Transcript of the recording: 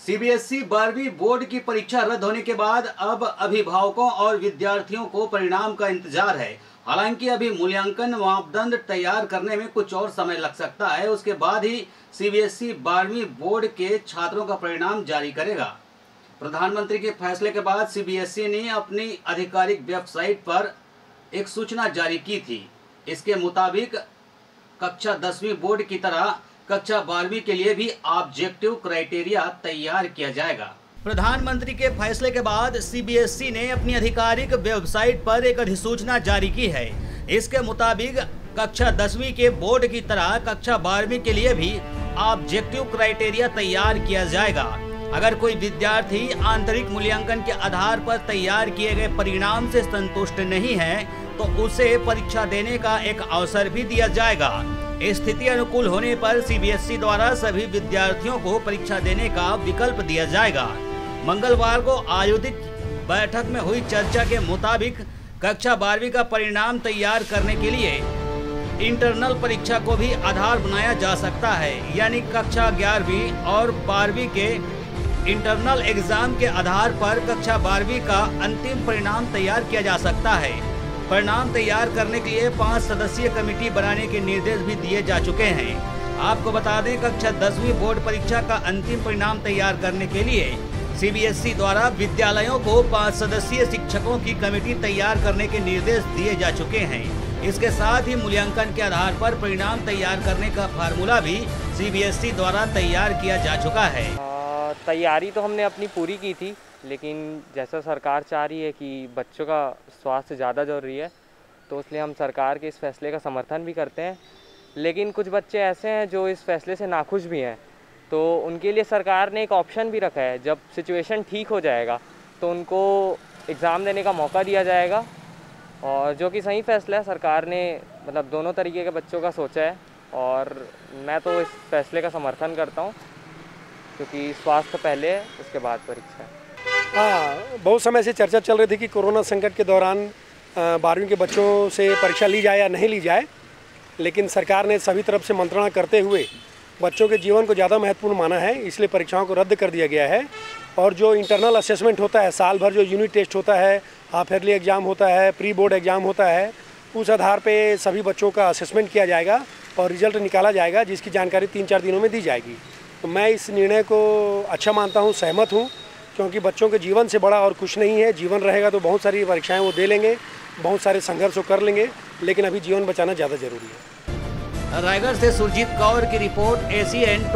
CBSE 12वीं board की परीक्षा रद्द होने के बाद अब अभिभावकों और विद्यार्थियों को परिणाम का इंतजार है। हालांकि अभी मूल्यांकन मापदंड तैयार करने में कुछ और समय लग सकता है। उसके बाद ही सीबीएसई 12वीं बोर्ड के छात्रों का परिणाम जारी करेगा। प्रधानमंत्री के फैसले के बाद सीबीएसई ने अपनी आधिकारिक वेबसाइट पर एक सूचना जारी की थी। इसके मुताबिक कक्षा 10वीं बोर्ड की तरह कक्षा 12वीं के लिए भी ऑब्जेक्टिव क्राइटेरिया तैयार किया जाएगा। प्रधानमंत्री के फैसले के बाद सीबीएसई ने अपनी आधिकारिक वेबसाइट पर एक अधिसूचना जारी की है। इसके मुताबिक कक्षा 10वीं के बोर्ड की तरह कक्षा 12वीं के लिए भी ऑब्जेक्टिव क्राइटेरिया तैयार किया जाएगा। अगर कोई विद्यार्थी आंतरिक मूल्यांकन के आधार पर तैयार किए गए परिणाम से संतुष्ट नहीं है तो उसे परीक्षा देने का एक अवसर भी दिया जाएगा। स्थिति अनुकूल होने पर सीबीएसई द्वारा सभी विद्यार्थियों को परीक्षा देने का विकल्प दिया जाएगा। मंगलवार को आयोजित बैठक में हुई चर्चा के मुताबिक कक्षा 12वीं का परिणाम तैयार करने के लिए इंटरनल परीक्षा को भी आधार बनाया जा सकता है, यानी कक्षा 11वीं और 12वीं के इंटरनल एग्जाम के आधार पर कक्षा 12वीं का अंतिम परिणाम तैयार किया जा सकता है। परिणाम तैयार करने के लिए 5 सदस्यीय कमेटी बनाने के निर्देश भी दिए जा चुके हैं। आपको बता दें, कक्षा 10वीं बोर्ड परीक्षा का अंतिम परिणाम तैयार करने के लिए सीबीएसई द्वारा विद्यालयों को 5 सदस्यीय शिक्षकों की कमेटी तैयार करने के निर्देश दिए जा चुके हैं। इसके साथ ही मूल्यांकन के आधार पर परिणाम तैयार करने का फार्मूला भी सीबीएसई द्वारा तैयार किया जा चुका है। तैयारी तो हमने अपनी पूरी की थी, लेकिन जैसा सरकार चाह रही है कि बच्चों का स्वास्थ्य ज़्यादा ज़रूरी है, तो इसलिए हम सरकार के इस फैसले का समर्थन भी करते हैं। लेकिन कुछ बच्चे ऐसे हैं जो इस फैसले से नाखुश भी हैं, तो उनके लिए सरकार ने एक ऑप्शन भी रखा है। जब सिचुएशन ठीक हो जाएगा तो उनको एग्ज़ाम देने का मौका दिया जाएगा, और जो कि सही फैसला है। सरकार ने मतलब दोनों तरीके के बच्चों का सोचा है, और मैं तो इस फैसले का समर्थन करता हूँ, क्योंकि स्वास्थ्य पहले है, उसके बाद परीक्षा है। हाँ, बहुत समय से चर्चा चल रही थी कि कोरोना संकट के दौरान 12वीं के बच्चों से परीक्षा ली जाए या नहीं ली जाए, लेकिन सरकार ने सभी तरफ से मंत्रणा करते हुए बच्चों के जीवन को ज़्यादा महत्वपूर्ण माना है, इसलिए परीक्षाओं को रद्द कर दिया गया है। और जो इंटरनल असेसमेंट होता है, साल भर जो यूनिट टेस्ट होता है, हाफ ईयरली एग्ज़ाम होता है, प्री बोर्ड एग्ज़ाम होता है, उस आधार पर सभी बच्चों का असेसमेंट किया जाएगा और रिजल्ट निकाला जाएगा, जिसकी जानकारी 3-4 दिनों में दी जाएगी। तो मैं इस निर्णय को अच्छा मानता हूँ, सहमत हूँ, क्योंकि बच्चों के जीवन से बड़ा और कुछ नहीं है। जीवन रहेगा तो बहुत सारी परीक्षाएं वो दे लेंगे, बहुत सारे संघर्ष वो कर लेंगे, लेकिन अभी जीवन बचाना ज़्यादा जरूरी है। रायगढ़ से सुरजीत कौर की रिपोर्ट, ACN।